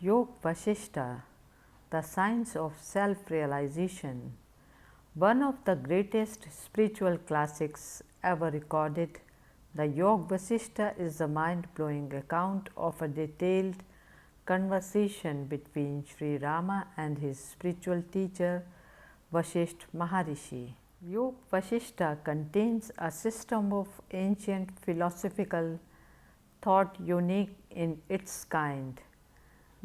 Yoga Vasistha, the science of self-realization, one of the greatest spiritual classics ever recorded. The Yoga Vasistha is a mind-blowing account of a detailed conversation between Sri Rama and his spiritual teacher Vasistha Maharishi. Yoga Vasistha contains a system of ancient philosophical thought unique in its kind.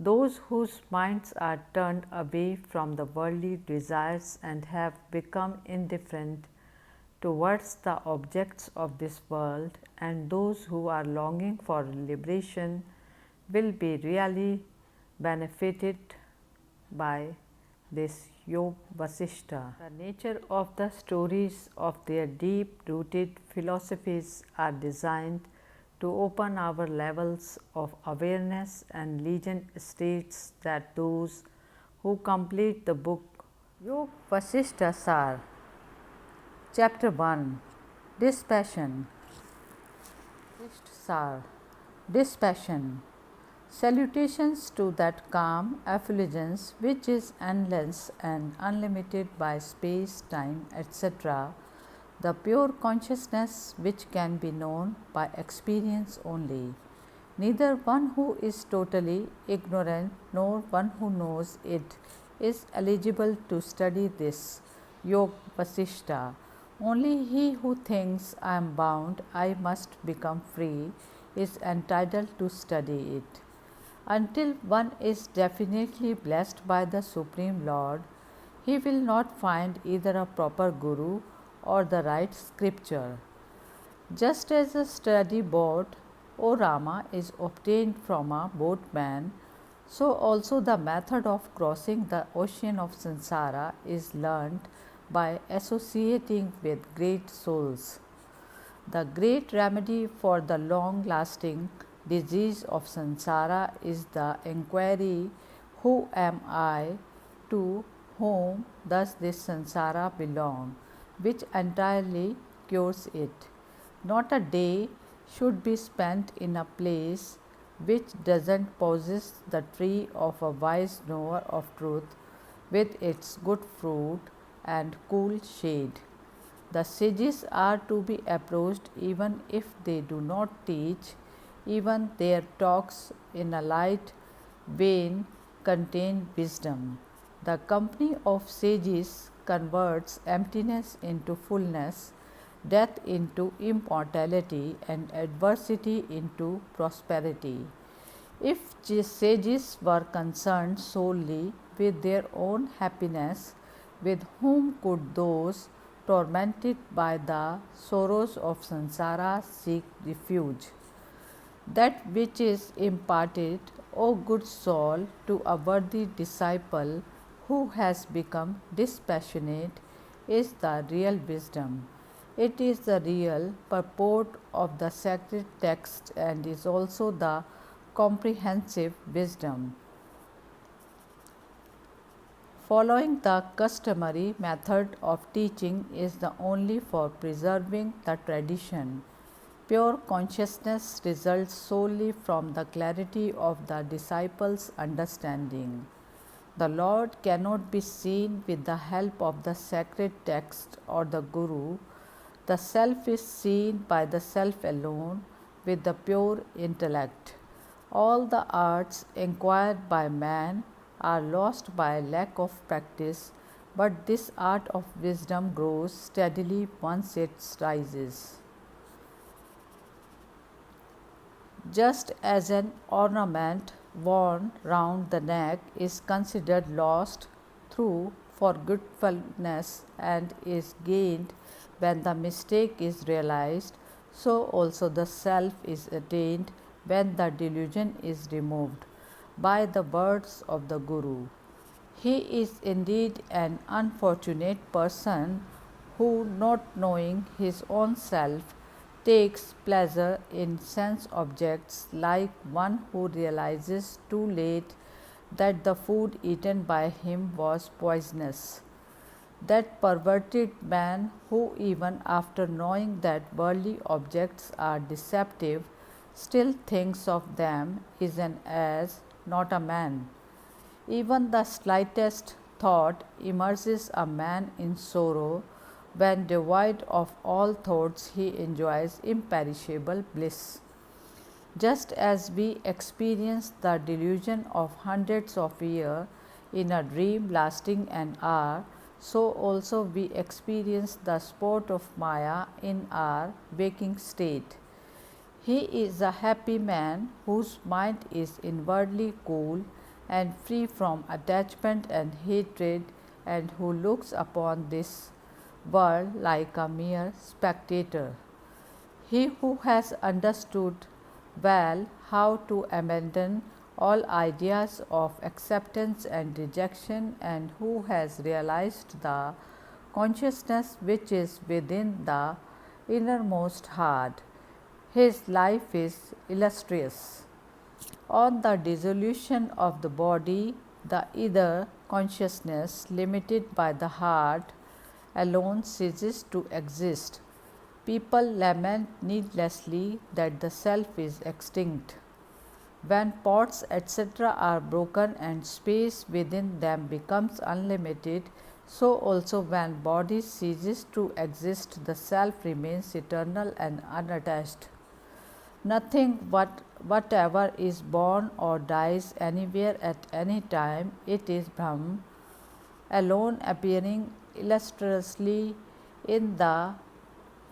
Those whose minds are turned away from the worldly desires and have become indifferent towards the objects of this world, and those who are longing for liberation will be really benefited by this Yoga Vasistha. The nature of the stories of their deep rooted philosophies are designed to open our levels of awareness and legend states that those who complete the book. Yoga Vasistha Sar. Chapter 1. Dispassion. Sar. Dispassion. Salutations to that calm effulgence which is endless and unlimited by space, time, etc., the pure consciousness which can be known by experience only. Neither one who is totally ignorant nor one who knows it is eligible to study this Yoga Vasistha. Only he who thinks I am bound, I must become free, is entitled to study it. Until one is definitely blessed by the Supreme Lord, he will not find either a proper Guru or the right scripture. Just as a sturdy boat, O Rama, is obtained from a boatman, so also the method of crossing the ocean of samsara is learnt by associating with great souls. The great remedy for the long-lasting disease of samsara is the inquiry, who am I, to whom does this samsara belong, which entirely cures it. Not a day should be spent in a place which doesn't possess the tree of a wise knower of truth with its good fruit and cool shade. The sages are to be approached even if they do not teach, even their talks in a light vein contain wisdom. The company of sages converts emptiness into fullness, death into immortality, and adversity into prosperity. If sages were concerned solely with their own happiness, with whom could those tormented by the sorrows of samsara seek refuge? That which is imparted, O good soul, to a worthy disciple who has become dispassionate is the real wisdom. It is the real purport of the sacred text and is also the comprehensive wisdom. Following the customary method of teaching is the only for preserving the tradition. Pure consciousness results solely from the clarity of the disciple's understanding. The Lord cannot be seen with the help of the sacred text or the Guru. The self is seen by the self alone with the pure intellect. All the arts acquired by man are lost by lack of practice, but this art of wisdom grows steadily once it rises. Just as an ornament worn round the neck is considered lost through forgetfulness and is gained when the mistake is realized, so also the self is attained when the delusion is removed by the words of the Guru. He is indeed an unfortunate person who, not knowing his own self, takes pleasure in sense objects, like one who realizes too late that the food eaten by him was poisonous. That perverted man who, even after knowing that worldly objects are deceptive, still thinks of them is an ass not a man. Even the slightest thought immerses a man in sorrow. When devoid of all thoughts, he enjoys imperishable bliss. Just as we experience the delusion of hundreds of years in a dream lasting an hour, so also we experience the sport of Maya in our waking state. He is a happy man whose mind is inwardly cool and free from attachment and hatred, and who looks upon this world like a mere spectator. He who has understood well how to abandon all ideas of acceptance and rejection, and who has realized the consciousness which is within the innermost heart, his life is illustrious. On the dissolution of the body, the either consciousness, limited by the heart, alone ceases to exist. People lament needlessly that the self is extinct. When pots, etc., are broken and space within them becomes unlimited, so also when body ceases to exist, the self remains eternal and unattached. Nothing whatever is born or dies anywhere at any time. It is Brahm, alone appearing illustriously in the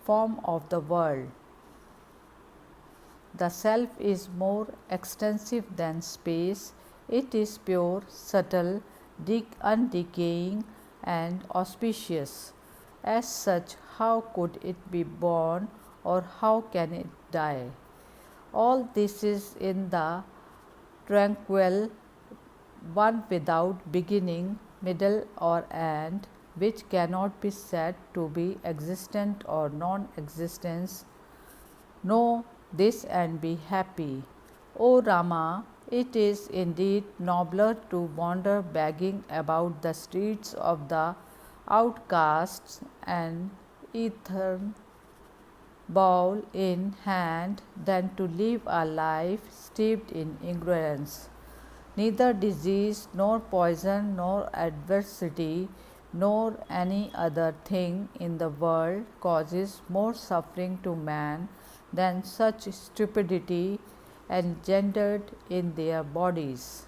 form of the world. The self is more extensive than space. It is pure, subtle, undecaying, and auspicious. As such, how could it be born, or how can it die? All this is in the tranquil one without beginning, middle, or end, which cannot be said to be existent or non existence. Know this and be happy. O Rama, it is indeed nobler to wander begging about the streets of the outcasts and earthen bowl in hand than to live a life steeped in ignorance. Neither disease, nor poison, nor adversity, nor any other thing in the world causes more suffering to man than such stupidity engendered in their bodies.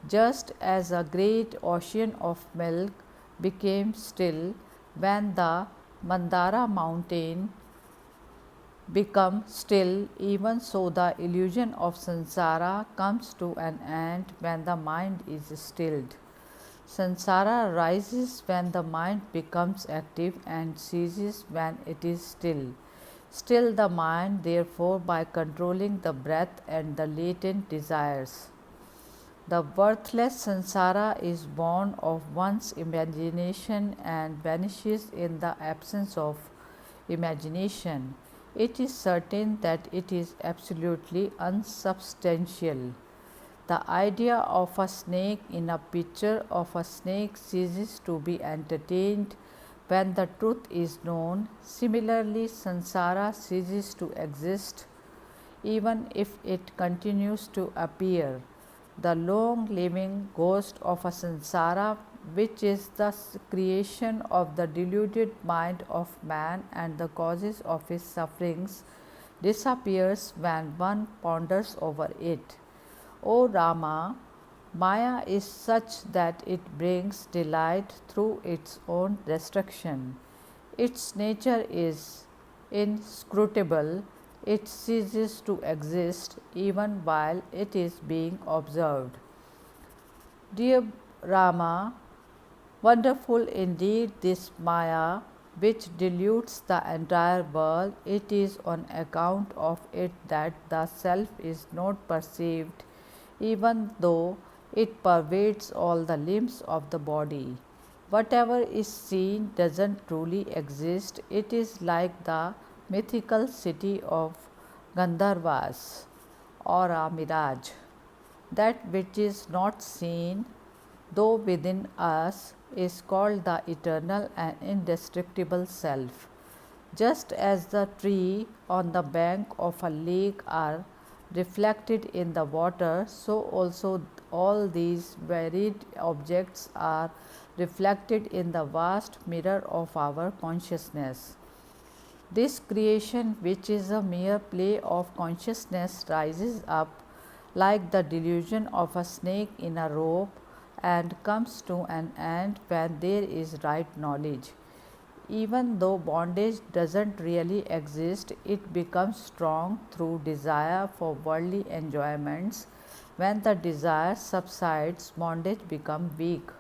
Just as a great ocean of milk became still when the Mandara mountain become still, even so the illusion of samsara comes to an end when the mind is stilled. Samsara rises when the mind becomes active and ceases when it is still. Still the mind, therefore, by controlling the breath and the latent desires. The worthless samsara is born of one's imagination and vanishes in the absence of imagination. It is certain that it is absolutely unsubstantial. The idea of a snake in a picture of a snake ceases to be entertained when the truth is known. Similarly, samsara ceases to exist even if it continues to appear. The long living ghost of a samsara, which is the creation of the deluded mind of man and the causes of his sufferings, disappears when one ponders over it. O Rama, Maya is such that it brings delight through its own destruction. Its nature is inscrutable. It ceases to exist even while it is being observed. Dear Rama, wonderful indeed this Maya which deludes the entire world. It is on account of it that the self is not perceived, even though it pervades all the limbs of the body. Whatever is seen doesn't truly exist. It is like the mythical city of Gandharvas or a mirage. That which is not seen, though within us, is called the eternal and indestructible self. Just as the tree on the bank of a lake are reflected in the water, so also all these varied objects are reflected in the vast mirror of our consciousness. This creation, which is a mere play of consciousness, rises up like the delusion of a snake in a rope and comes to an end when there is right knowledge. Even though bondage doesn't really exist, it becomes strong through desire for worldly enjoyments. When the desire subsides, bondage becomes weak.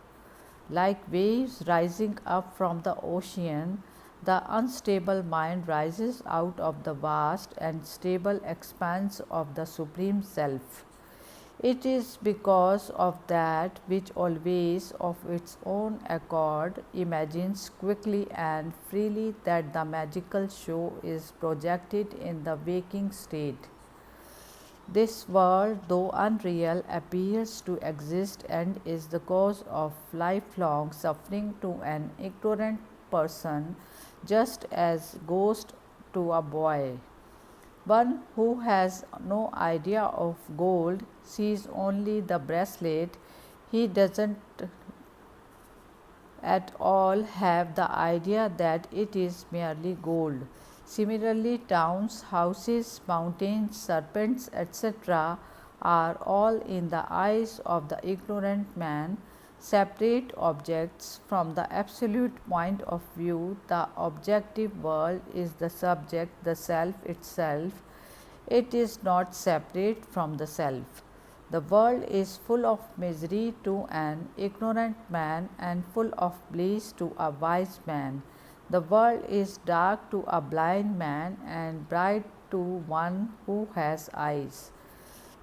Like waves rising up from the ocean, the unstable mind rises out of the vast and stable expanse of the Supreme Self. It is because of that which always, of its own accord, imagines quickly and freely that the magical show is projected in the waking state. This world, though unreal, appears to exist and is the cause of lifelong suffering to an ignorant person, just as ghost to a boy. One who has no idea of gold sees only the bracelet. He doesn't at all have the idea that it is merely gold. Similarly, towns, houses, mountains, serpents, etc., are all in the eyes of the ignorant man separate objects from the absolute point of view. The objective world is the subject, the self itself. It is not separate from the self. The world is full of misery to an ignorant man and full of bliss to a wise man. The world is dark to a blind man and bright to one who has eyes.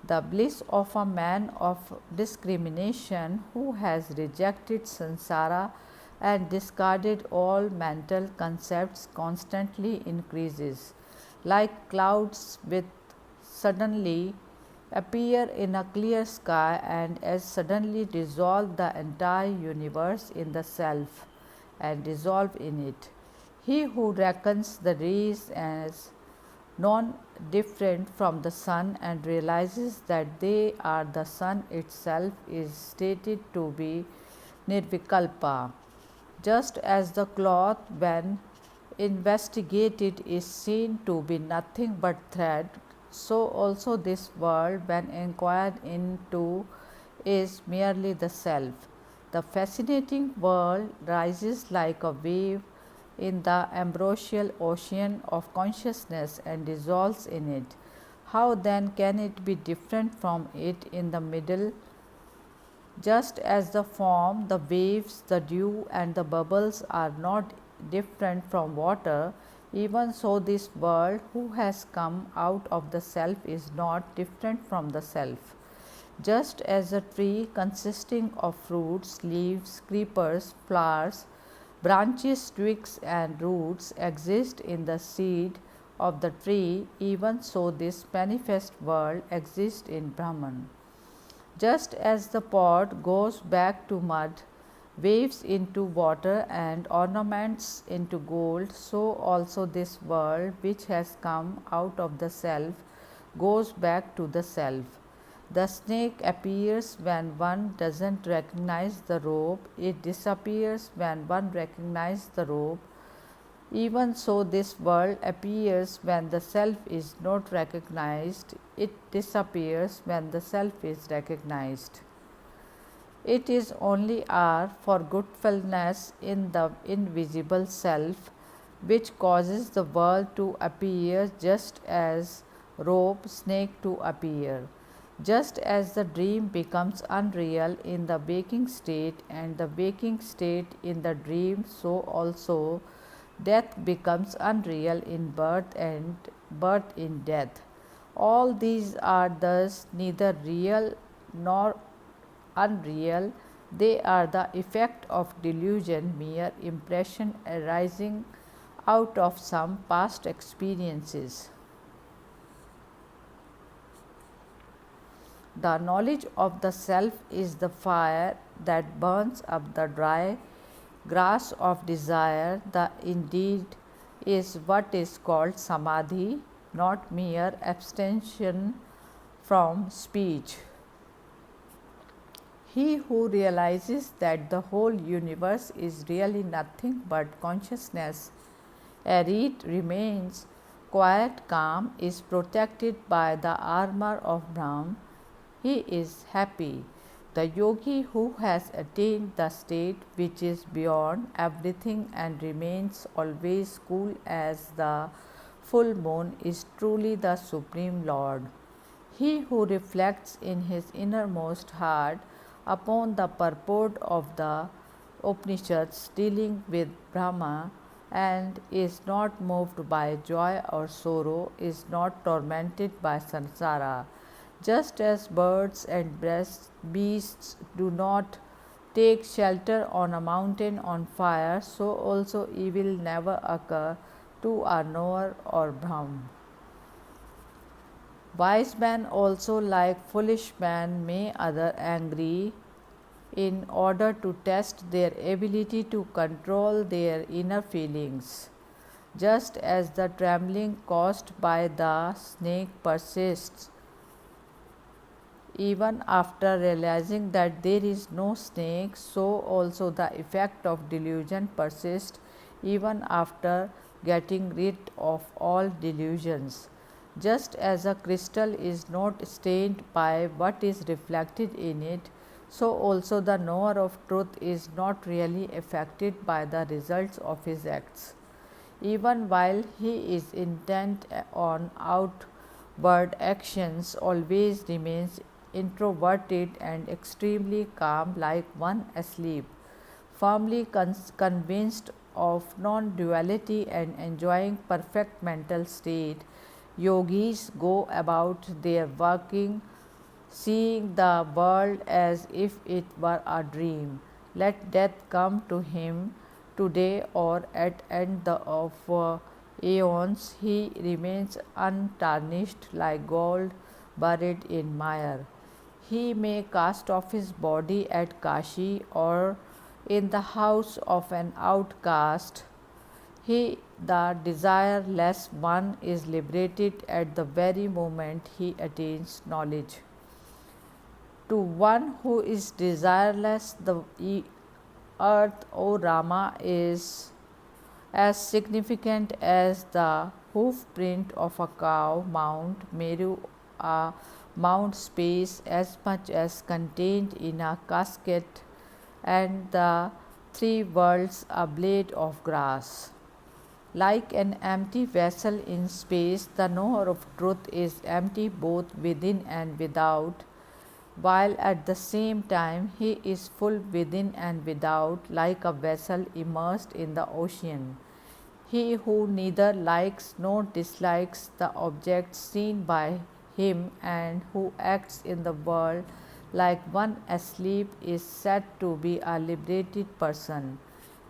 The bliss of a man of discrimination who has rejected samsara and discarded all mental concepts constantly increases, like clouds which suddenly appear in a clear sky and as suddenly dissolve the entire universe in the self and dissolve in it. He who reckons the rays as non different from the sun and realizes that they are the sun itself is stated to be nirvikalpa. Just as the cloth, when investigated, is seen to be nothing but thread, so also this world, when inquired into, is merely the self. The fascinating world rises like a wave in the ambrosial ocean of consciousness and dissolves in it. How then can it be different from it in the middle? Just as the form, the waves, the dew, and the bubbles are not different from water, even so this world who has come out of the self is not different from the self. Just as a tree consisting of fruits, leaves, creepers, flowers, branches, twigs, and roots exist in the seed of the tree, even so this manifest world exists in Brahman. Just as the pot goes back to mud, waves into water, and ornaments into gold, so also this world, which has come out of the self, goes back to the self. The snake appears when one doesn't recognize the rope, it disappears when one recognizes the rope. Even so, this world appears when the self is not recognized, it disappears when the self is recognized. It is only our forgetfulness in the invisible self which causes the world to appear, just as rope, snake to appear. Just as the dream becomes unreal in the waking state and the waking state in the dream, so also death becomes unreal in birth and birth in death. All these are thus neither real nor unreal, they are the effect of delusion, mere impression arising out of some past experiences. The knowledge of the self is the fire that burns up the dry grass of desire. The indeed is what is called samadhi, not mere abstention from speech. He who realizes that the whole universe is really nothing but consciousness, arid remains quiet, calm, is protected by the armor of Brahm, he is happy. The yogi who has attained the state which is beyond everything and remains always cool as the full moon is truly the Supreme Lord. He who reflects in his innermost heart upon the purport of the Upanishads dealing with Brahma and is not moved by joy or sorrow, is not tormented by samsara. Just as birds and beasts do not take shelter on a mountain on fire, so also evil never occur to a knower or Brahm. Wise men also, like foolish men, may other angry in order to test their ability to control their inner feelings. Just as the trembling caused by the snake persists even after realizing that there is no snake, so also the effect of delusion persists even after getting rid of all delusions. Just as a crystal is not stained by what is reflected in it, so also the knower of truth is not really affected by the results of his acts. Even while he is intent on outward actions, always remains introverted and extremely calm, like one asleep, firmly convinced of non-duality and enjoying perfect mental state. Yogis go about their working, seeing the world as if it were a dream. Let death come to him today or at end of aeons, he remains untarnished like gold buried in mire. He may cast off his body at Kashi or in the house of an outcast. He, the desireless one, is liberated at the very moment he attains knowledge. To one who is desireless, the earth, O Rama, is as significant as the hoof print of a cow. Mount Meru, a mount space as much as contained in a casket, and the three worlds a blade of grass. Like an empty vessel in space, the knower of truth is empty both within and without, while at the same time he is full within and without, like a vessel immersed in the ocean. He who neither likes nor dislikes the objects seen by him and who acts in the world like one asleep is said to be a liberated person.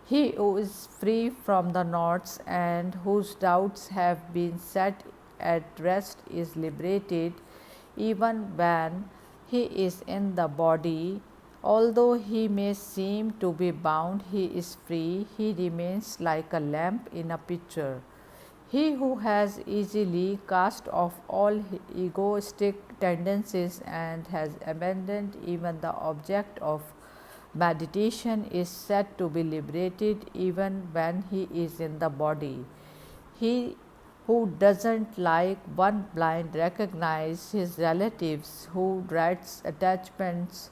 He who is free from the knots and whose doubts have been set at rest is liberated even when he is in the body. Although he may seem to be bound, he is free, he remains like a lamp in a pitcher. He who has easily cast off all egoistic tendencies and has abandoned even the object of meditation is said to be liberated even when he is in the body. He who doesn't like one blind recognize his relatives, who dreads attachments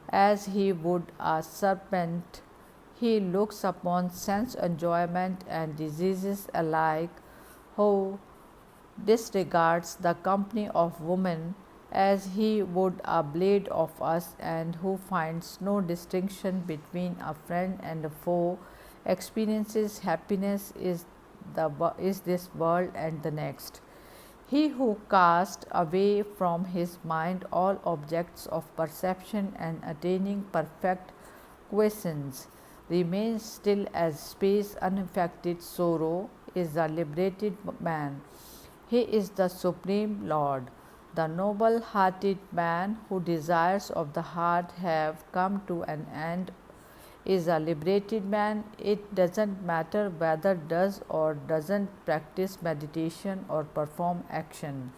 as he would a serpent. He looks upon sense enjoyment and diseases alike, who disregards the company of women as he would a blade of us, and who finds no distinction between a friend and a foe, experiences happiness is this world and the next. He who casts away from his mind all objects of perception and attaining perfect quiescence remains still as space unaffected sorrow is a liberated man. He is the Supreme Lord. The noble hearted man who desires of the heart have come to an end is a liberated man. It doesn't matter whether does or doesn't practice meditation or perform action.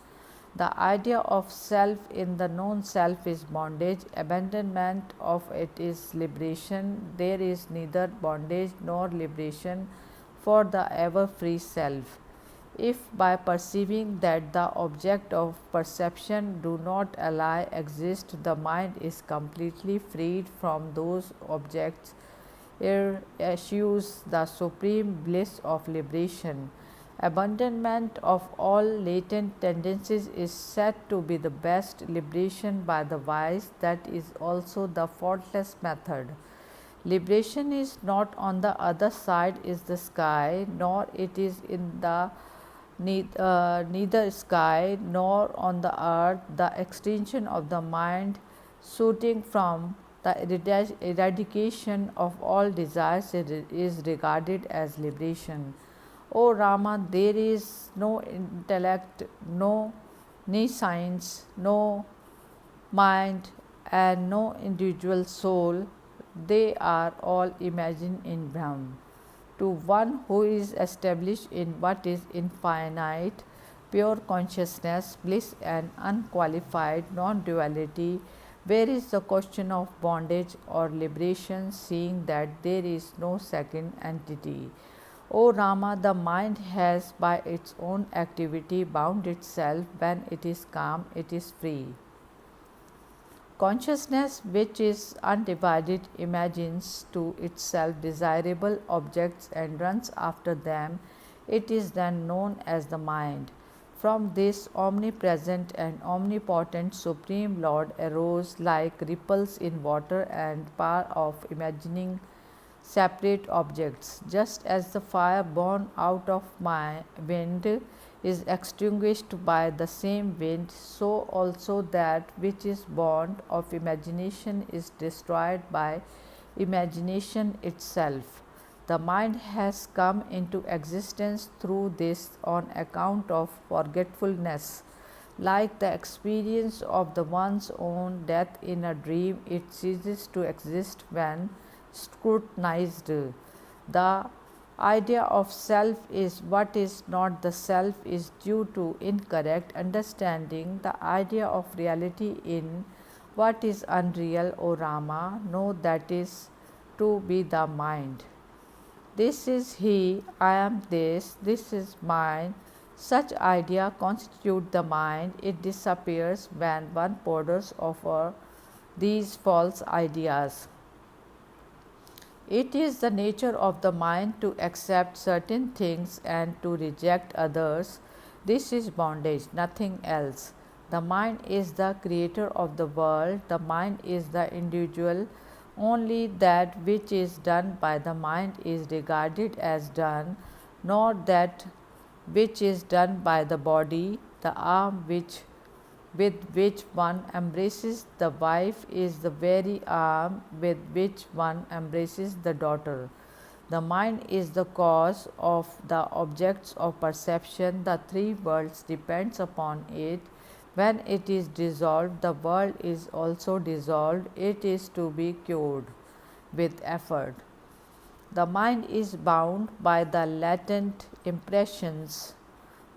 The idea of self in the known self is bondage, abandonment of it is liberation. There is neither bondage nor liberation for the ever free self. If by perceiving that the object of perception do not ally exist, the mind is completely freed from those objects, it eschews the supreme bliss of liberation. Abandonment of all latent tendencies is said to be the best liberation by the wise. That is also the faultless method. Liberation is not on the other side is the sky, nor it is in the neither sky nor on the earth. The extinction of the mind shooting from the eradication of all desires is regarded as liberation. O Rama, there is no intellect, no science, no mind, and no individual soul. They are all imagined in Brahman. To one who is established in what is infinite, pure consciousness, bliss, and unqualified non duality, where is the question of bondage or liberation, seeing that there is no second entity? O Rama, the mind has by its own activity bound itself. When it is calm, it is free. Consciousness, which is undivided, imagines to itself desirable objects and runs after them. It is then known as the mind. From this omnipresent and omnipotent Supreme Lord arose like ripples in water and power of imagining separate objects. Just as the fire born out of my wind is extinguished by the same wind, so also that which is born of imagination is destroyed by imagination itself. The mind has come into existence through this on account of forgetfulness. Like the experience of the one's own death in a dream, it ceases to exist when scrutinized. The idea of self is what is not the self is due to incorrect understanding. The idea of reality in what is unreal, O Rama, know that is to be the mind. This is he, I am this is mine. Such idea constitute the mind. It disappears when one ponders over these false ideas. It is the nature of the mind to accept certain things and to reject others. This is bondage, nothing else. The mind is the creator of the world. The mind is the individual. Only that which is done by the mind is regarded as done, nor that which is done by the body. The arm with which one embraces the wife is the very arm with which one embraces the daughter. The mind is the cause of the objects of perception. The three worlds depends upon it. When it is dissolved, the world is also dissolved. It is to be cured with effort. The mind is bound by the latent impressions.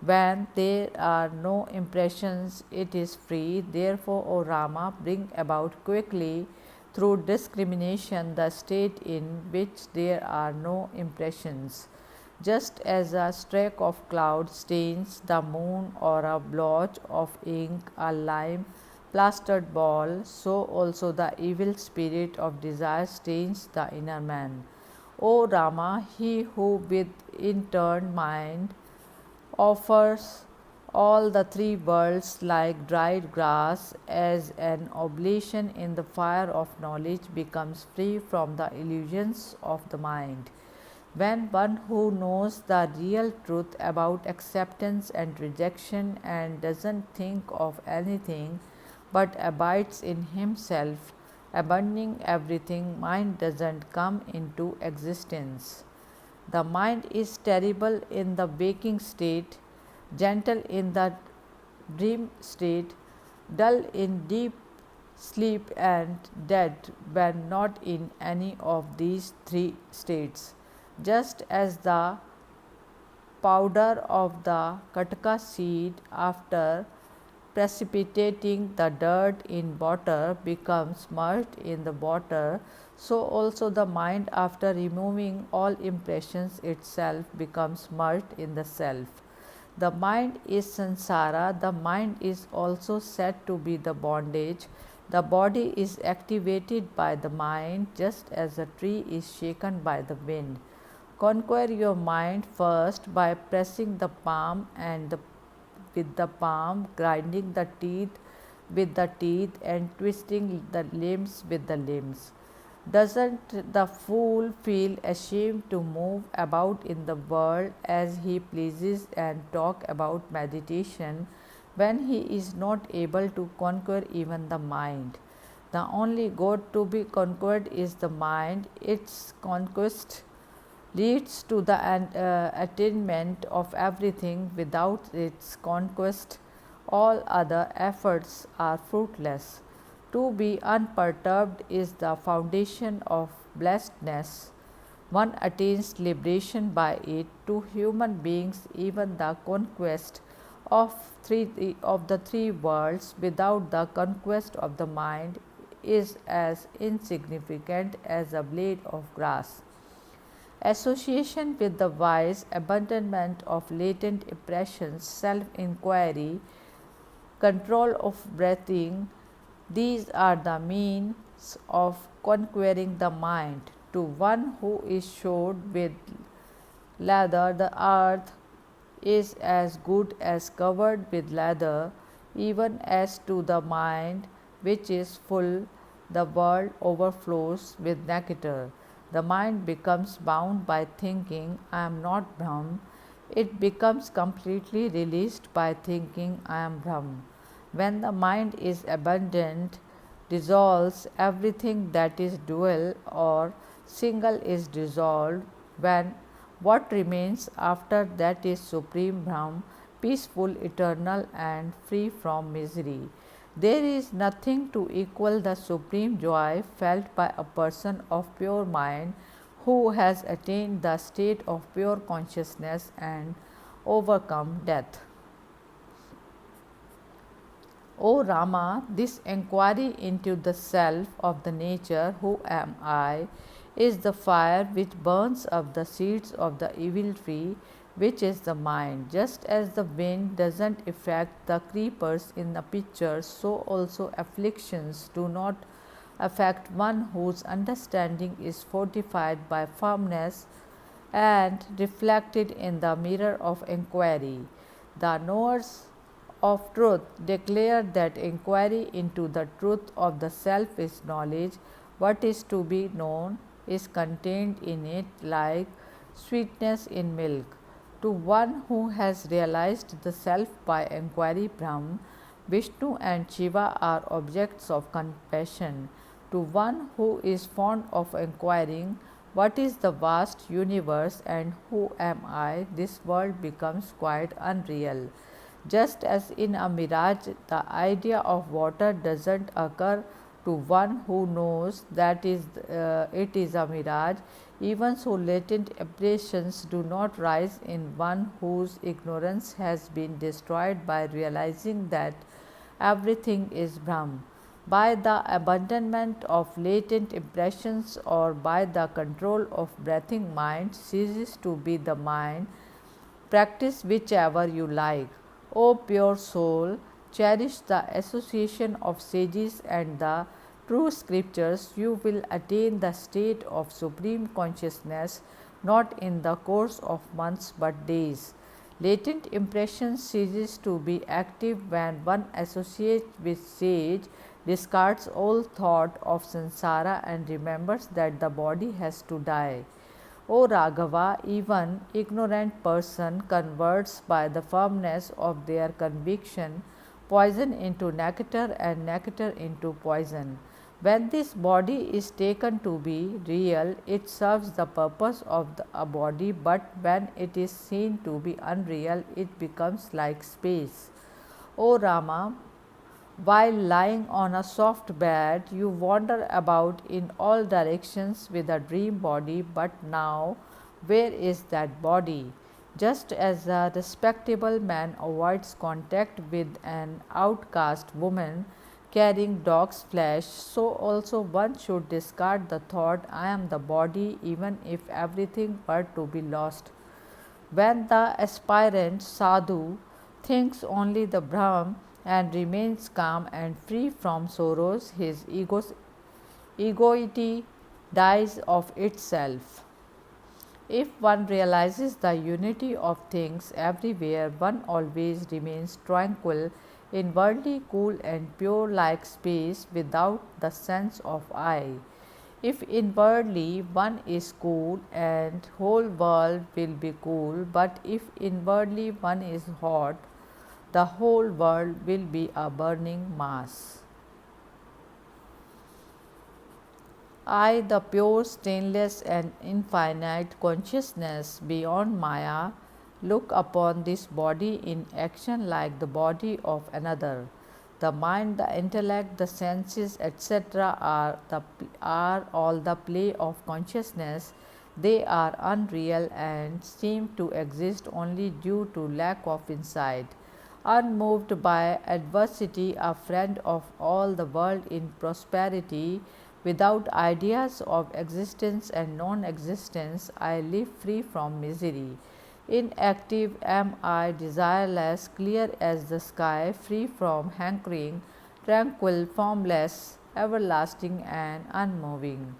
When there are no impressions, it is free. Therefore, O Rama, bring about quickly through discrimination the state in which there are no impressions. Just as a streak of cloud stains the moon or a blotch of ink a lime plastered ball, so also the evil spirit of desire stains the inner man. O Rama, he who with inturned mind offers all the three worlds like dried grass as an oblation in the fire of knowledge becomes free from the illusions of the mind. When one who knows the real truth about acceptance and rejection and doesn't think of anything but abides in himself, abandoning everything, mind doesn't come into existence. The mind is terrible in the waking state, gentle in the dream state, dull in deep sleep, and dead when not in any of these three states. Just as the powder of the kataka seed after precipitating the dirt in water becomes merged in the water, so also the mind, after removing all impressions itself, becomes merged in the self. The mind is samsara, the mind is also said to be the bondage. The body is activated by the mind, just as a tree is shaken by the wind. Conquer your mind first by pressing the palm with the palm, grinding the teeth with the teeth, and twisting the limbs with the limbs. Doesn't the fool feel ashamed to move about in the world as he pleases and talk about meditation when he is not able to conquer even the mind? The only God to be conquered is the mind. Its conquest leads to the attainment of everything. Without its conquest, all other efforts are fruitless. To be unperturbed is the foundation of blessedness. One attains liberation by it. To human beings, even the conquest of the three worlds without the conquest of the mind is as insignificant as a blade of grass. Association with the wise, abandonment of latent impressions, self inquiry, control of breathing, these are the means of conquering the mind. To one who is shod with leather, the earth is as good as covered with leather, even as to the mind which is full, the world overflows with nectar. The mind becomes bound by thinking, I am not Brahm. It becomes completely released by thinking, I am Brahm. When the mind is abandoned, dissolves, everything that is dual or single is dissolved. When what remains after that is Supreme Brahm, peaceful, eternal, and free from misery. There is nothing to equal the supreme joy felt by a person of pure mind who has attained the state of pure consciousness and overcome death. O Rama, this enquiry into the self of the nature, who am I, is the fire which burns up the seeds of the evil tree, which is the mind. Just as the wind doesn't affect the creepers in the picture, so also afflictions do not affect one whose understanding is fortified by firmness and reflected in the mirror of inquiry. The knowers of truth declare that inquiry into the truth of the self is knowledge. What is to be known is contained in it like sweetness in milk. To one who has realized the self by inquiry, Brahm, Vishnu and Shiva are objects of compassion. To one who is fond of inquiring what is the vast universe and who am I, this world becomes quite unreal. Just as in a mirage, the idea of water doesn't occur to one who knows that it is a mirage, even so latent impressions do not rise in one whose ignorance has been destroyed by realizing that everything is Brahm. By the abandonment of latent impressions or by the control of breathing, mind ceases to be the mind. Practice whichever you like. O pure soul, cherish the association of sages and the true scriptures. You will attain the state of supreme consciousness not in the course of months but days. Latent impression ceases to be active when one associates with sage, discards all thought of samsara, and remembers that the body has to die. O Raghava, even ignorant person converts by the firmness of their conviction poison into nectar and nectar into poison. When this body is taken to be real, it serves the purpose of a body, but when it is seen to be unreal, it becomes like space. O Rama, while lying on a soft bed, you wander about in all directions with a dream body, but now where is that body? Just as a respectable man avoids contact with an outcast woman carrying dog's flesh, so also one should discard the thought, I am the body, even if everything were to be lost. When the aspirant sadhu thinks only the Brahm and remains calm and free from sorrows, his egoity dies of itself. If one realizes the unity of things everywhere, one always remains tranquil, inwardly cool and pure like space without the sense of I. If inwardly one is cool and whole world will be cool, but if inwardly one is hot, the whole world will be a burning mass. I, the pure, stainless, and infinite consciousness beyond Maya, look upon this body in action like the body of another. The mind, the intellect, the senses, etc., are all the play of consciousness. They are unreal and seem to exist only due to lack of insight. Unmoved by adversity, a friend of all the world in prosperity, without ideas of existence and non existence, I live free from misery. Inactive am I, desireless, clear as the sky, free from hankering, tranquil, formless, everlasting, and unmoving.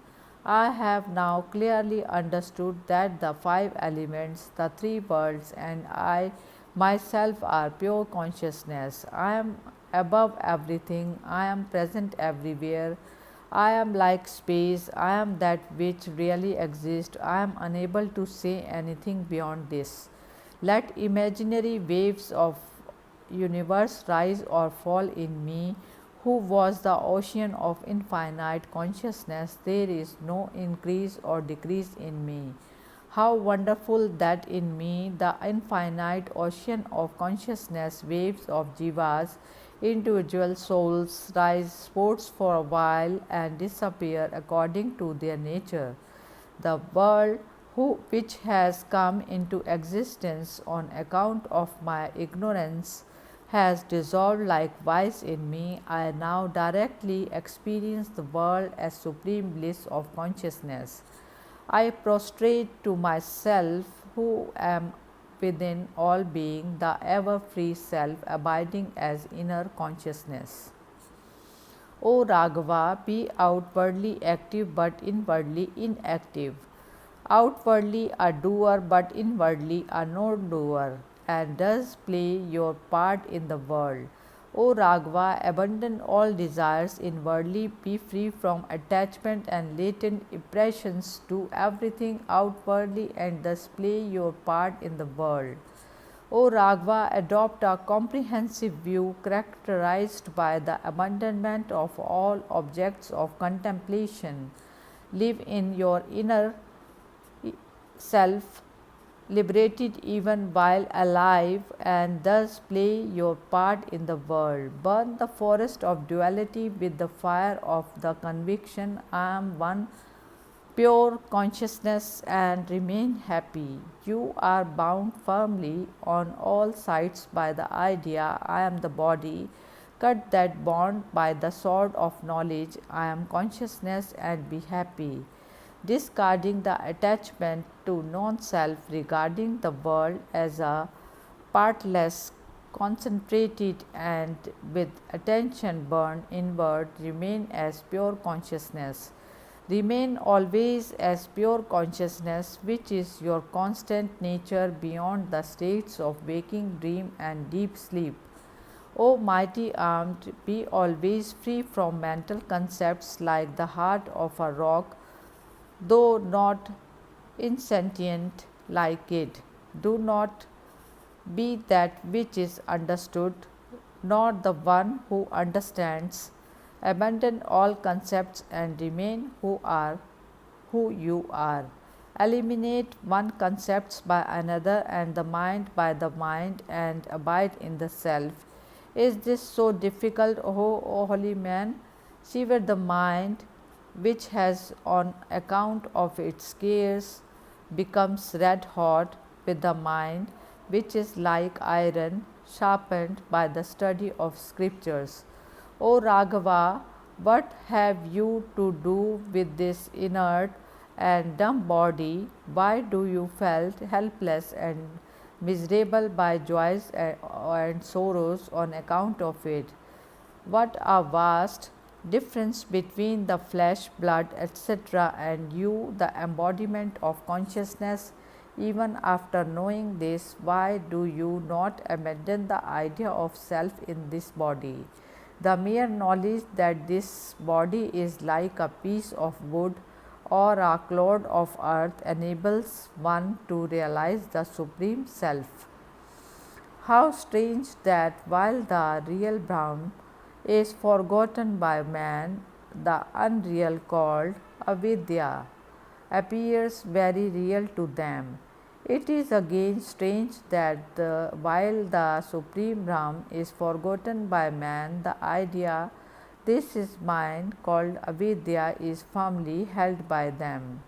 I have now clearly understood that the five elements, the three worlds, and I myself are pure consciousness. I am above everything, I am present everywhere. I am like space, I am that which really exists, I am unable to say anything beyond this. Let imaginary waves of universe rise or fall in me, who was the ocean of infinite consciousness, there is no increase or decrease in me. How wonderful that in me, the infinite ocean of consciousness, waves of jivas, individual souls, rise, sports for a while, and disappear according to their nature. The world which has come into existence on account of my ignorance has dissolved likewise in me. I now directly experience the world as supreme bliss of consciousness. I prostrate to myself who am within all being, the ever free self abiding as inner consciousness. O Raghava, be outwardly active but inwardly inactive, outwardly a doer but inwardly a non doer, and thus play your part in the world. O Raghava, abandon all desires inwardly, be free from attachment and latent impressions, do everything outwardly, and thus play your part in the world. O Raghava, adopt a comprehensive view characterized by the abandonment of all objects of contemplation. Live in your inner self, liberated even while alive, and thus play your part in the world. Burn the forest of duality with the fire of the conviction, I am one pure consciousness, and remain happy. You are bound firmly on all sides by the idea, I am the body. Cut that bond by the sword of knowledge, I am consciousness, and be happy. Discarding the attachment to non self, regarding the world as a partless, concentrated, and with attention burned inward, remain as pure consciousness. Remain always as pure consciousness, which is your constant nature beyond the states of waking, dream, and deep sleep. O mighty armed, be always free from mental concepts like the heart of a rock, though not insentient like it. Do not be that which is understood, nor the one who understands. Abandon all concepts and remain who you are. Eliminate one concepts by another and the mind by the mind, and abide in the self. Is this so difficult, O holy man? Sever the mind, which has on account of its cares becomes red hot, with the mind, which is like iron sharpened by the study of scriptures. O Raghava, what have you to do with this inert and dumb body? Why do you felt helpless and miserable by joys and sorrows on account of it? What a vast difference between the flesh, blood, etc., and you, the embodiment of consciousness. Even after knowing this, why do you not abandon the idea of self in this body? The mere knowledge that this body is like a piece of wood or a clod of earth enables one to realize the Supreme Self. How strange that while the real Brahman is forgotten by man, the unreal called avidya appears very real to them. It is again strange that while the Supreme Brahman is forgotten by man, the idea this is mine called avidya is firmly held by them.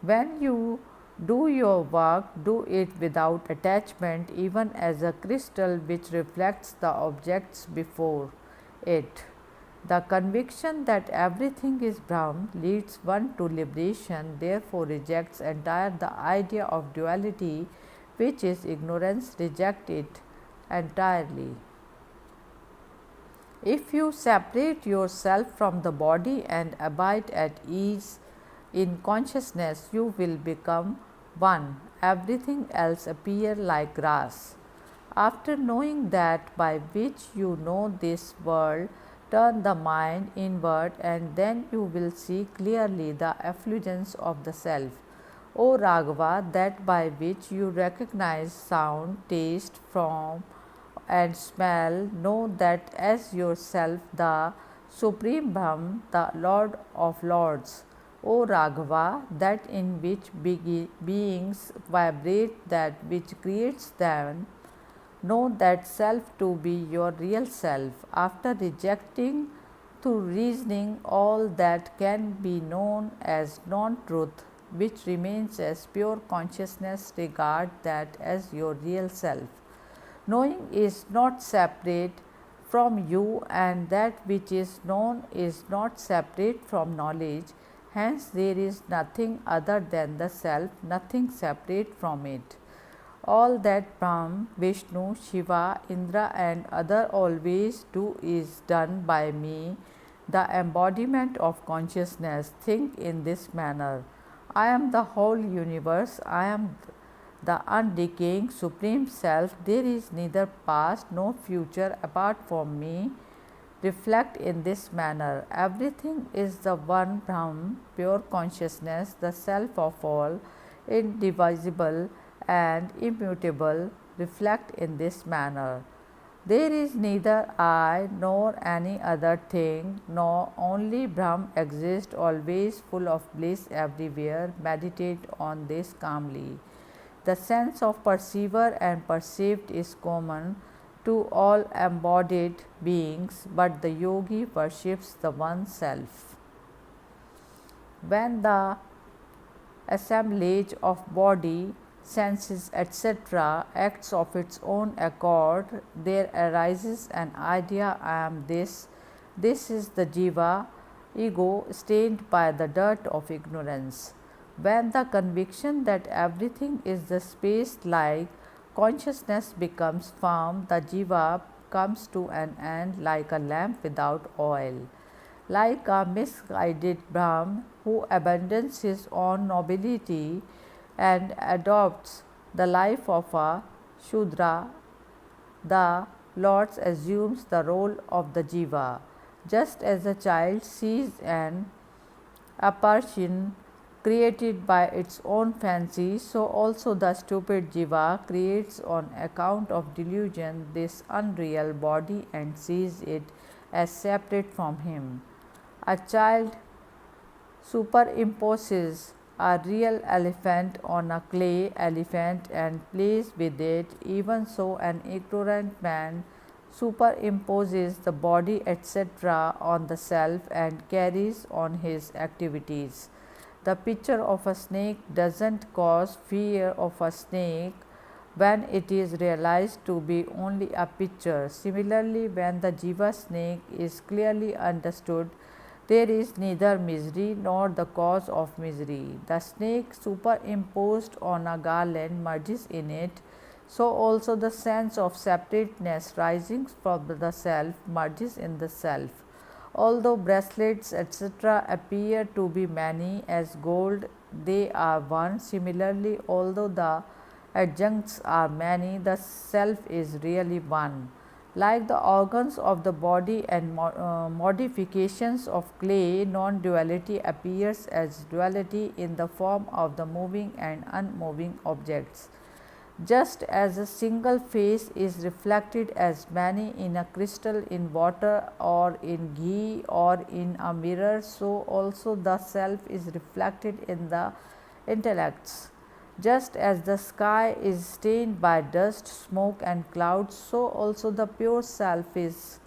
When you do your work, do it without attachment, even as a crystal which reflects the objects before it. The conviction that everything is Brahman leads one to liberation, therefore rejects entire the idea of duality, which is ignorance. Reject it entirely. If you separate yourself from the body and abide at ease in consciousness, you will become one. Everything else appear like grass. After knowing that by which you know this world, turn the mind inward, and then you will see clearly the effulgence of the self. O Raghava, that by which you recognize sound, taste, form, and smell, know that as yourself the Supreme Brahman, the Lord of Lords. O Raghava, that in which beings vibrate, that which creates them, know that self to be your real self. After rejecting through reasoning all that can be known as non-truth, which remains as pure consciousness, regard that as your real self. Knowing is not separate from you, and that which is known is not separate from knowledge. Hence, there is nothing other than the self, nothing separate from it. All that Brahma, Vishnu, Shiva, Indra, and other always do is done by me, the embodiment of consciousness. Think in this manner. I am the whole universe. I am the undecaying Supreme Self. There is neither past nor future apart from me. Reflect in this manner. Everything is the one Brahman, pure consciousness, the self of all, indivisible and immutable. Reflect in this manner. There is neither I nor any other thing, nor only Brahman exists, always full of bliss everywhere. Meditate on this calmly. The sense of perceiver and perceived is common to all embodied beings, but the yogi worships the one self. When the assemblage of body, senses, etc., acts of its own accord, there arises an idea I am this. This is the jiva, ego, stained by the dirt of ignorance. When the conviction that everything is the space like consciousness becomes firm, the jiva comes to an end like a lamp without oil. Like a misguided Brahman who abandons his own nobility and adopts the life of a Shudra, the Lord assumes the role of the jiva. Just as a child sees an apparition created by its own fancy, so also the stupid jiva creates on account of delusion this unreal body and sees it as separate from him. A child superimposes a real elephant on a clay elephant and plays with it. Even so, an ignorant man superimposes the body, etc., on the self and carries on his activities. The picture of a snake doesn't cause fear of a snake when it is realized to be only a picture. Similarly, when the Jiva snake is clearly understood, there is neither misery nor the cause of misery. The snake superimposed on a garland merges in it, so also the sense of separateness rising from the self merges in the self. Although bracelets etc. appear to be many as gold, they are one. Similarly, although the adjuncts are many, the self is really one. Like the organs of the body and modifications of clay, non-duality appears as duality in the form of the moving and unmoving objects. Just as a single face is reflected as many in a crystal, in water, or in ghee, or in a mirror, so also the self is reflected in the intellects. Just as the sky is stained by dust, smoke, and clouds, so also the pure self is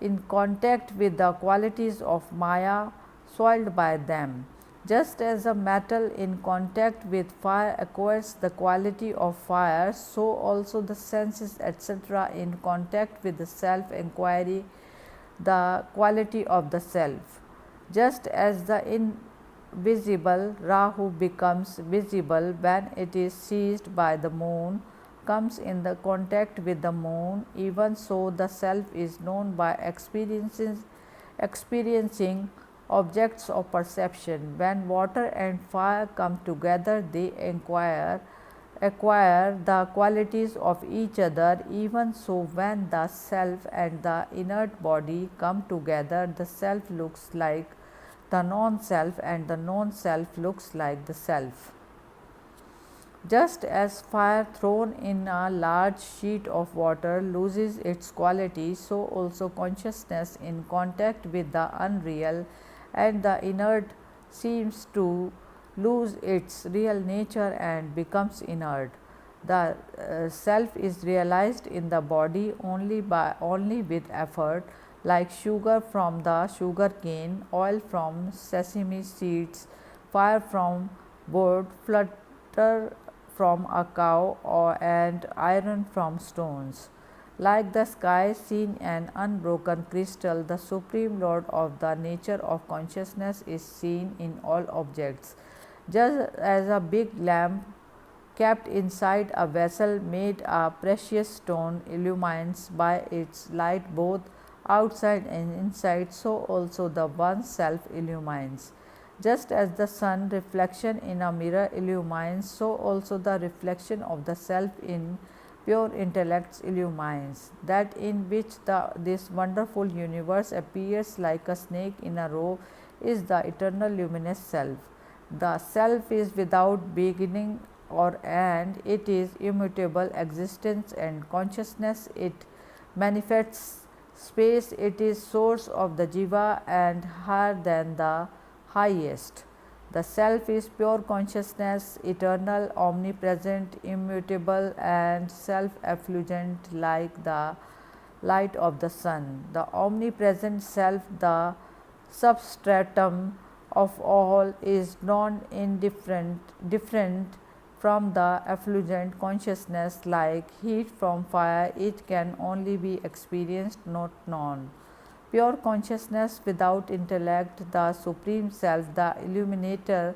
in contact with the qualities of Maya, soiled by them. Just as a metal in contact with fire acquires the quality of fire, so also the senses etc. in contact with the self acquire the quality of the self. Just as the invisible Rahu becomes visible when it is seized by the moon, comes in the contact with the moon, even so the self is known by experiencing objects of perception. When water and fire come together, they acquire the qualities of each other. Even so, when the self and the inert body come together, the self looks like the non-self and the non-self looks like the self. Just as fire thrown in a large sheet of water loses its quality, so also consciousness in contact with the unreal and the inert seems to lose its real nature and becomes inert. The self is realized in the body only with effort, like sugar from the sugar cane, oil from sesame seeds, fire from wood, flutter from a cow, and iron from stones. Like the sky seen an unbroken crystal, the Supreme Lord of the nature of consciousness is seen in all objects. Just as a big lamp kept inside a vessel made a precious stone illumines by its light both outside and inside, so also the one self illumines. Just as the sun reflection in a mirror illumines, so also the reflection of the self in pure intellects illumines. That in which this wonderful universe appears like a snake in a robe is the eternal luminous self. The self is without beginning or end, it is immutable existence and consciousness, it manifests space, it is source of the jiva and higher than the highest. The self is pure consciousness, eternal, omnipresent, immutable, and self effulgent like the light of the sun. The omnipresent self, the substratum of all, is non indifferent different from the effulgent consciousness. Like heat from fire, it can only be experienced, not known. Pure consciousness without intellect, the Supreme Self, the illuminator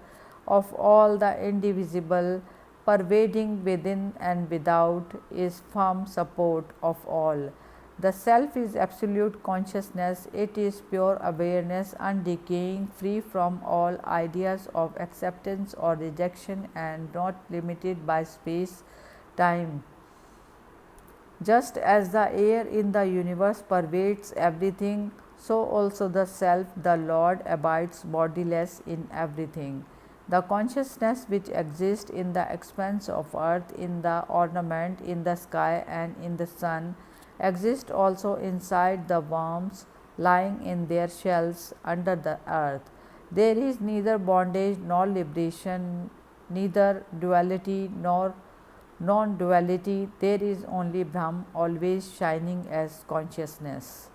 of all the indivisible, pervading within and without, is firm support of all. The Self is absolute consciousness, it is pure awareness, undecaying, free from all ideas of acceptance or rejection, and not limited by space, time. Just as the air in the universe pervades everything, so also the Self, the Lord, abides bodiless in everything. The consciousness which exists in the expanse of earth, in the ornament, in the sky, and in the sun, exists also inside the worms lying in their shells under the earth. There is neither bondage nor liberation, neither duality nor non-duality, there is only Brahm, always shining as consciousness.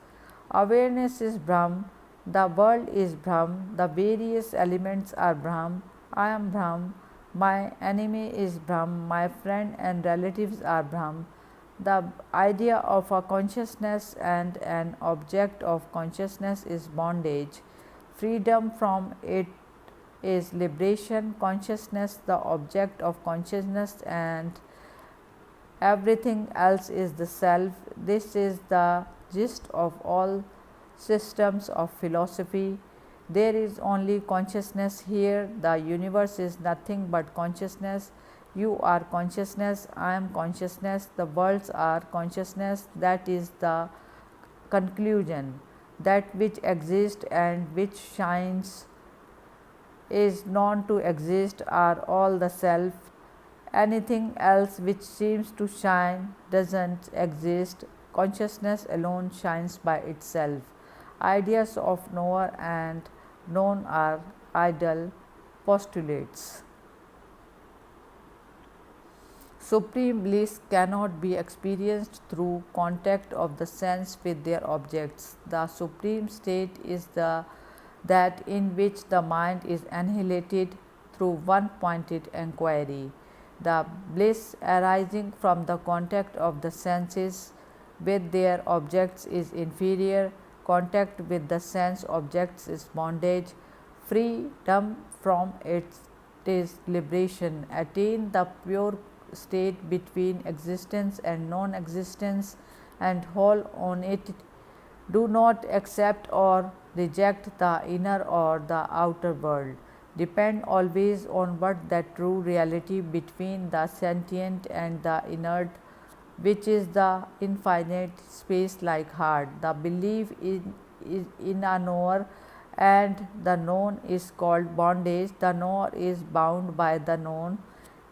Awareness is Brahm, The world is Brahm, the various elements are Brahm, I am Brahm, my enemy is Brahm, my friend and relatives are Brahm. The idea of a consciousness and an object of consciousness is bondage. Freedom from it is liberation. Consciousness, the object of consciousness, and everything else is the self. This is the gist of all systems of philosophy. There is only consciousness here. The universe is nothing but consciousness. You are consciousness, I am consciousness, the worlds are consciousness. That is the conclusion. That which exists and which shines is known to exist are all the self. Anything else which seems to shine doesn't exist. Consciousness alone shines by itself. Ideas of knower and known are idle postulates. Supreme bliss cannot be experienced through contact of the sense with their objects. The supreme state is that in which the mind is annihilated through one-pointed enquiry. The bliss arising from the contact of the senses with their objects is inferior. Contact with the sense objects is bondage. Freedom from it is liberation. Attain the pure state between existence and non-existence and hold on it. Do not accept or reject the inner or the outer world. Depend always on what that true reality between the sentient and the inert, which is the infinite space like heart. The belief in a knower and the known is called bondage. The knower is bound by the known.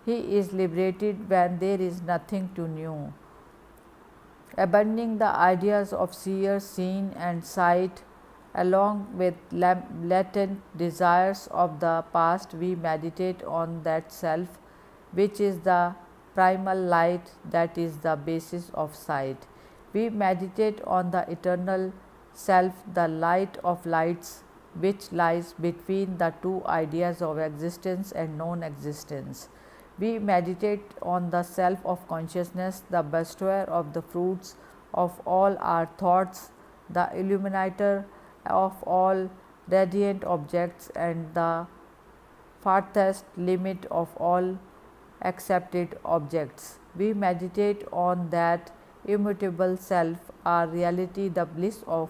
He is liberated when there is nothing to know. Abandoning the ideas of seer, seen, and sight, along with latent desires of the past, we meditate on that self, which is the primal light, that is the basis of sight. We meditate on the eternal self, the light of lights, which lies between the two ideas of existence and non existence. We meditate on the self of consciousness, the bestower of the fruits of all our thoughts, the illuminator of all radiant objects, and the farthest limit of all accepted objects. We meditate on that immutable self, our reality, the bliss of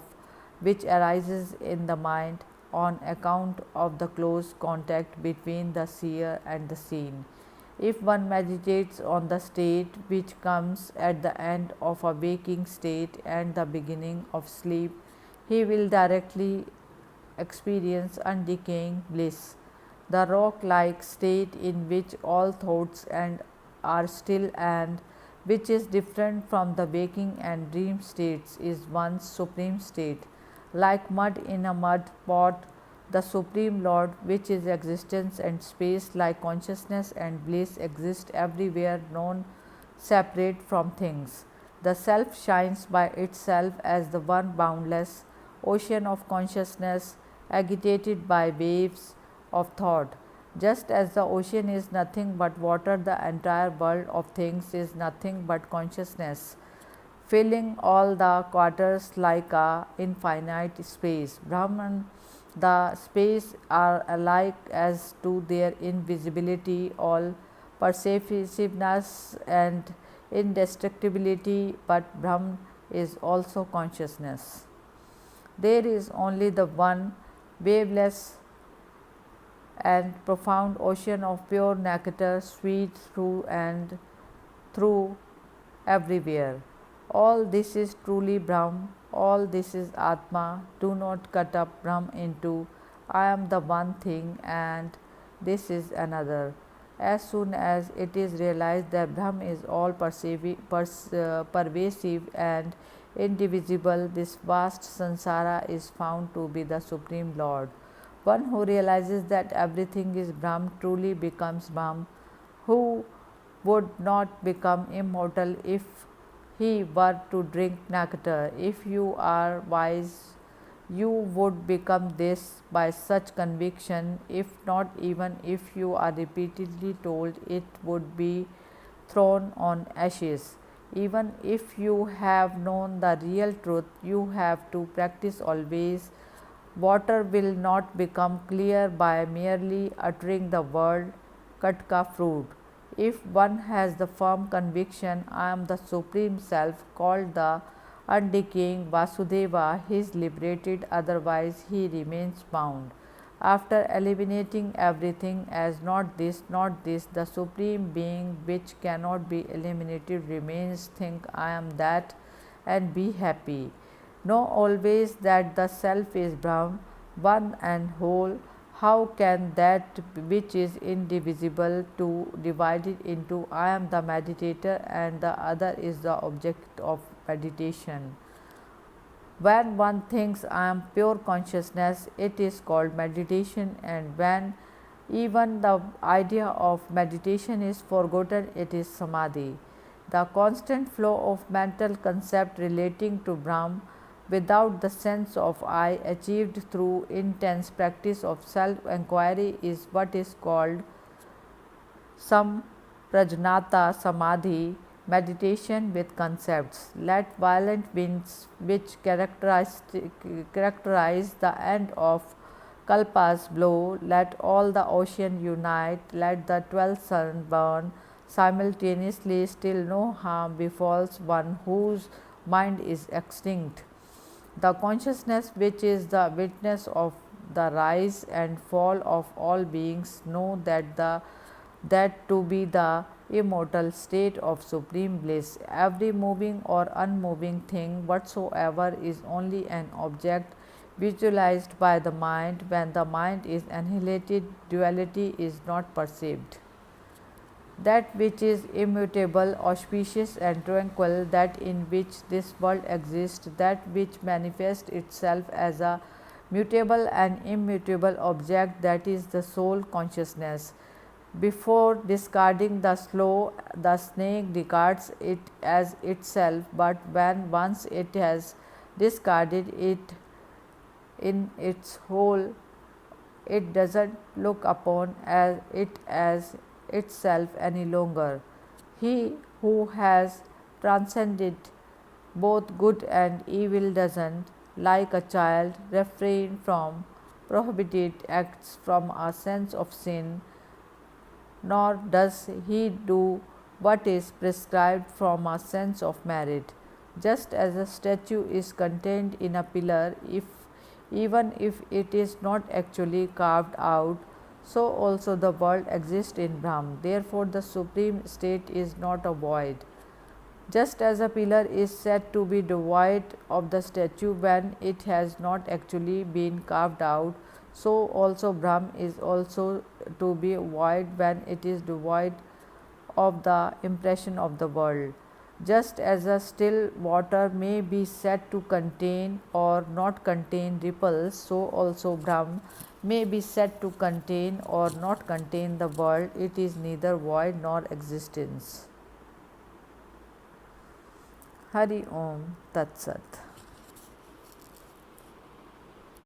which arises in the mind on account of the close contact between the seer and the seen. If one meditates on the state which comes at the end of a waking state and the beginning of sleep, he will directly experience undecaying bliss, the rock like state in which all thoughts and are still and which is different from the waking and dream states, is one's supreme state. Like mud in a mud pot, the Supreme Lord, which is existence and space, like consciousness and bliss, exist everywhere, known separate from things. The self shines by itself as the one boundless ocean of consciousness, agitated by waves of thought. Just as the ocean is nothing but water, the entire world of things is nothing but consciousness, filling all the quarters like a infinite space. Brahman, the space are alike as to their invisibility, all pervasiveness and indestructibility, but Brahman is also consciousness. There is only the one waveless and profound ocean of pure nectar, sweet through and through everywhere. All this is truly Brahm, all this is Atma. Do not cut up Brahm into I am the one thing and this is another. As soon as it is realized that Brahm is all pervasive and indivisible, this vast sansara is found to be the Supreme Lord. One who realizes that everything is Brahm truly becomes Brahm, who would not become immortal if he were to drink nectar. If you are wise, You would become this by such conviction, if not even if you are repeatedly told it would be thrown on ashes. Even if you have known the real truth, you have to practice always. Water will not become clear by merely uttering the word katka fruit. If one has the firm conviction, I am the Supreme Self, called the undecaying Vasudeva, he is liberated, otherwise he remains bound. After eliminating everything as not this, the Supreme Being which cannot be eliminated remains. Think, I am that, and be happy. Know always that the Self is Brahm, one and whole. How can that which is indivisible to divided into I am the meditator and the other is the object of meditation? When one thinks I am pure consciousness, it is called meditation, and when even the idea of meditation is forgotten, it is samadhi. The constant flow of mental concept relating to Brahm without the sense of I, achieved through intense practice of self enquiry, is what is called Samprajnata Samadhi, meditation with concepts. Let violent winds which characterize the end of kalpas blow, let all the ocean unite, let the 12th sun burn simultaneously, still no harm befalls one whose mind is extinct. The consciousness which is the witness of the rise and fall of all beings know that to be the immortal state of supreme bliss. Every moving or unmoving thing whatsoever is only an object visualized by the mind. When the mind is annihilated, duality is not perceived. That which is immutable, auspicious and tranquil, that in which this world exists, that which manifests itself as a mutable and immutable object, that is the soul consciousness. Before discarding the slow, the snake regards it as itself, but when once it has discarded it in its whole, it doesn't look upon it as itself any longer. He who has transcended both good and evil doesn't, like a child, refrain from prohibited acts from a sense of sin, nor does he do what is prescribed from a sense of merit. Just as a statue is contained in a pillar, even if it is not actually carved out, so also the world exists in Brahm. Therefore, the supreme state is not a void. Just as a pillar is said to be devoid of the statue when it has not actually been carved out, so also Brahm is also to be void when it is devoid of the impression of the world. Just as a still water may be said to contain or not contain ripples, so also Brahm may be said to contain or not contain the world. It is neither void nor existence. Hari Om Tat Sat.